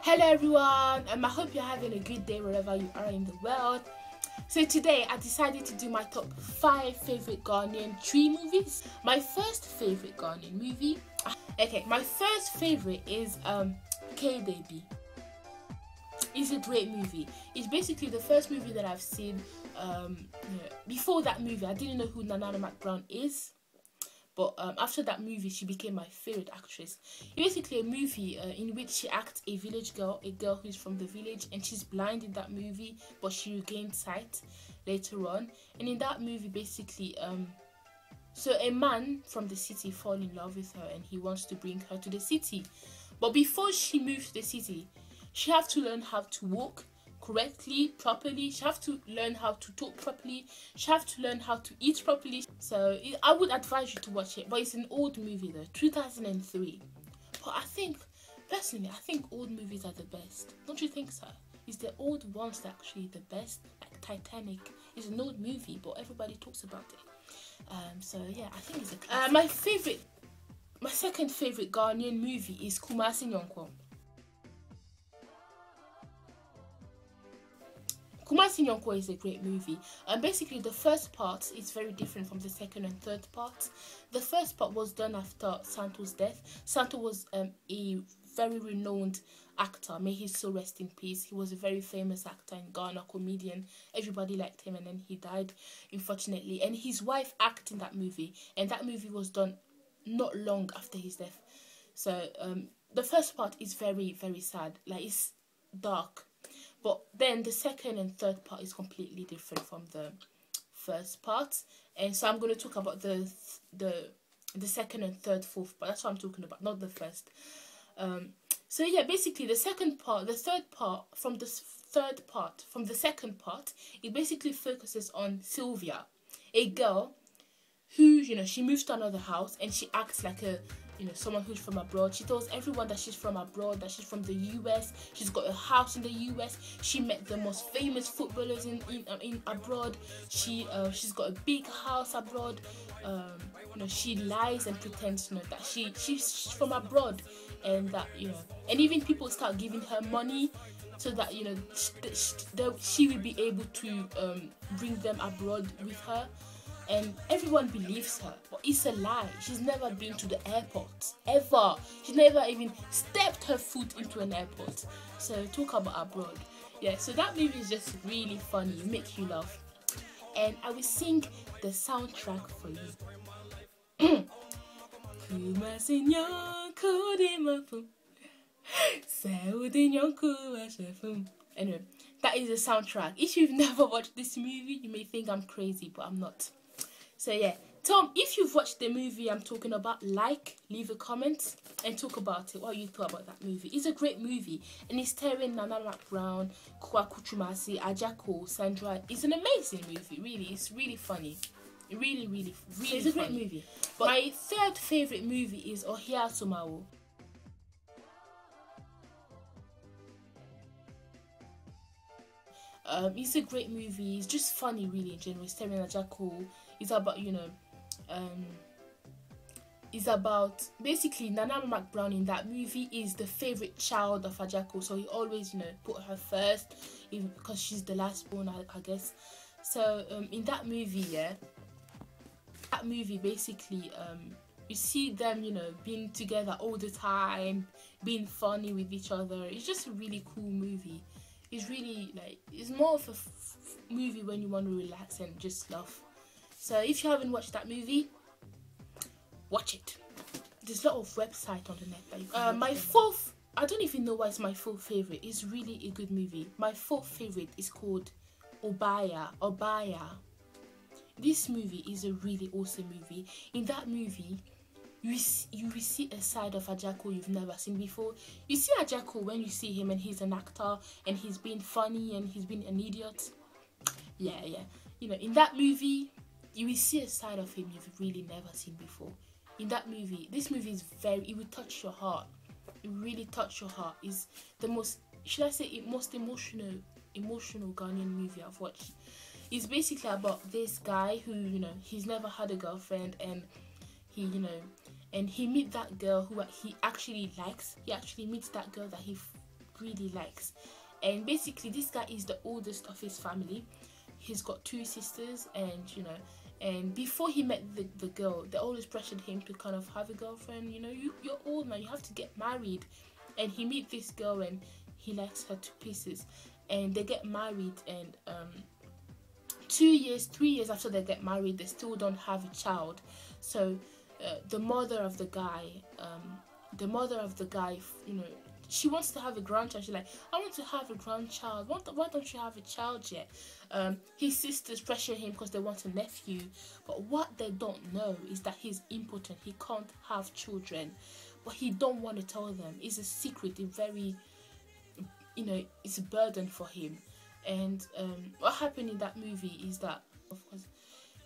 Hello everyone, I hope you're having a good day wherever you are in the world. So today I decided to do my top 5 favorite Ghanaian tree movies. My first favorite Ghanaian movie, my first favorite is K-Baby. It's a great movie. It's basically the first movie that I've seen. Before that movie I didn't know who Naina is. But after that movie, she became my favourite actress. It's basically a movie in which she acts a village girl, a girl who's from the village, and she's blind in that movie, but she regained sight later on. And in that movie, basically, so a man from the city falls in love with her, and he wants to bring her to the city. But before she moves to the city, she has to learn how to walk correctly, properly. She have to learn how to talk properly. She have to learn how to eat properly. So I would advise you to watch it, but it's an old movie though, 2003. But personally I think old movies are the best. Don't you think so? It's the old ones that are actually the best. Like Titanic is an old movie, but everybody talks about it. So yeah, I think it's a classic. My second favorite Ghanaian movie is Kumar. Kumar is a great movie. Basically, the first part is very different from the second and third part. The first part was done after Santo's death. Santo was a very renowned actor. May his soul rest in peace. He was a very famous actor in Ghana, comedian. Everybody liked him, and then he died, unfortunately. And his wife acted in that movie, and that movie was done not long after his death. So the first part is very, very sad. Like, it's dark. But then the second and third part is completely different from the first part, and so I'm going to talk about the second and third, fourth part. That's what I'm talking about, not the first. So yeah, basically the second part, the third part from the second part, it basically focuses on Sylvia, a girl who, she moves to another house and she acts like a someone who's from abroad. She tells everyone that she's from abroad, that she's from the US. She's got a house in the US. She met the most famous footballers in abroad. She's got a big house abroad. She lies and pretends that she's from abroad, and that and even people start giving her money so that she will be able to bring them abroad with her. And everyone believes her, but it's a lie. She's never been to the airport, ever. She's never even stepped her foot into an airport. So talk about abroad. Yeah, so that movie is just really funny, it makes you laugh. And I will sing the soundtrack for you. Anyway, that is the soundtrack. If you've never watched this movie, you may think I'm crazy, but I'm not. So yeah, Tom, if you've watched the movie I'm talking about, leave a comment and talk about it, what you thought about that movie. It's a great movie, and it's starring Naina, Kwaku Chumasi, Ajako, Sandra. It's an amazing movie, really. It's really funny. Really it's a great movie. But my third favourite movie is Ohia Somawo. It's a great movie. It's just funny, really, in general. It's starring Ajako. It's about, it's about basically Naina Brown in that movie is the favorite child of Ajako, so he always, put her first, even because she's the last born, I guess. So in that movie, basically, you see them, being together all the time, being funny with each other. It's just a really cool movie. It's really it's more of a movie when you want to relax and just laugh. So if you haven't watched that movie, watch it. There's a lot of website on the net that you can my fourth, I don't even know why it's my fourth favorite. It's really a good movie. My fourth favorite is called Obaya. This movie is a really awesome movie. In that movie, you will see a side of Ajako you've never seen before. You see Ajako when you see him and he's an actor and he's being funny and he's being an idiot. Yeah. In that movie, you will see a side of him you've really never seen before. In that movie, this movie is it will touch your heart. It really touch your heart. It's the most, should I say, most emotional Ghanaian movie I've watched. It's basically about this guy who, he's never had a girlfriend, and he meets that girl who he actually likes. He actually meets that girl that really likes. And basically this guy is the oldest of his family. He's got 2 sisters, and you know, and before he met the girl, they always pressured him to kind of have a girlfriend. You know, you're old now, you have to get married. And he meet this girl and he likes her to pieces, and they get married. And 3 years after they get married, they still don't have a child. So the mother of the guy, you know, she wants to have a grandchild. She's like, I want to have a grandchild. Why don't you have a child yet? His sisters pressure him because they want a nephew. But what they don't know is that he's impotent. He can't have children. But he don't want to tell them. It's a secret. A very, you know, it's a burden for him. And what happened in that movie is that, of course,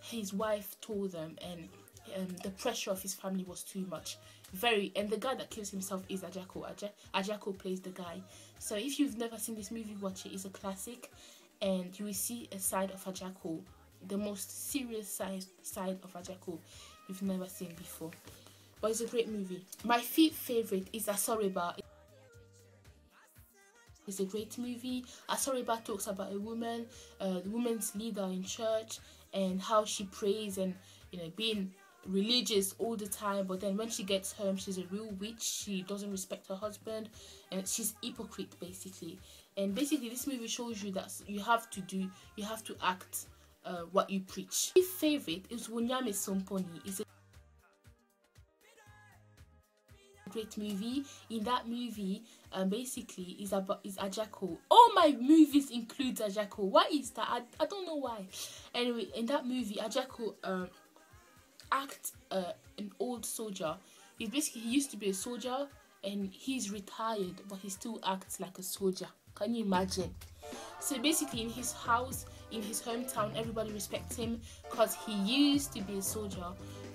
his wife told them, and the pressure of his family was too much. And the guy that kills himself is Ajako. Ajako plays the guy. So if you've never seen this movie, watch it. It's a classic, and you will see a side of Ajako, the most serious side of Ajako you've never seen before. But it's a great movie. My favorite is Asoriba. It's a great movie. Asoriba talks about a woman, the woman's leader in church, and how she prays and, you know, being religious all the time, but then when she gets home, she's a real witch. She doesn't respect her husband, and she's hypocrite basically. And basically this movie shows you that you have to act what you preach. My favorite is Wonyame Somepony. It's a great movie. In that movie, basically is Ajako. All my movies include Ajako. Why is that? I don't know why. Anyway, in that movie, Ajako act an old soldier. He used to be a soldier, and he's retired, but he still acts like a soldier. Can you imagine? So basically in his house, in his hometown, everybody respects him because he used to be a soldier,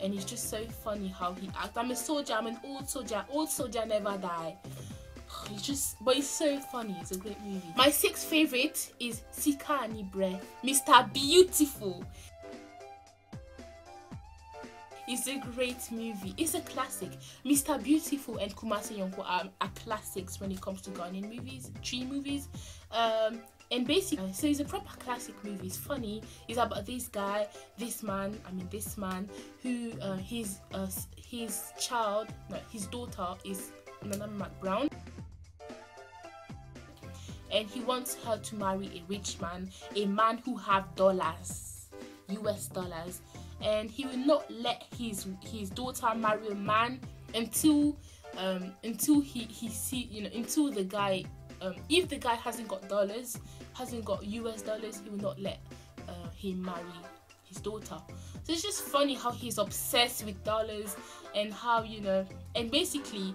and it's just so funny how he acts. I'm a soldier, I'm an old soldier never die. But it's so funny. It's a great movie. My 6th favorite is Sika Anibre, Mr. Beautiful. It's a great movie. It's a classic. Mr. Beautiful and Kumar are classics when it comes to Ghanaian movies, tree movies. And basically, so it's a proper classic movie. It's funny. It's about this man who his daughter is Nana Brown, and he wants her to marry a rich man, a man who have dollars, US dollars. And he will not let his daughter marry a man until the guy, if the guy hasn't got US dollars, he will not let him marry his daughter. So it's just funny how he's obsessed with dollars, and how, you know, and basically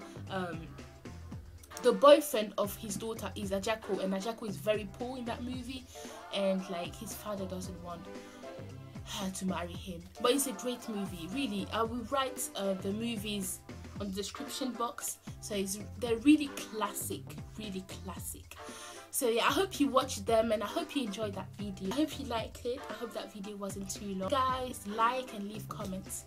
the boyfriend of his daughter is Ajako, and Ajako is very poor in that movie, and like his father doesn't want her to marry him. But it's a great movie, really. I will write the movies on the description box. So they're really classic. So yeah, I hope you watched them, and I hope you enjoyed that video. I hope you liked it. I hope that video wasn't too long. Guys, like and leave comments.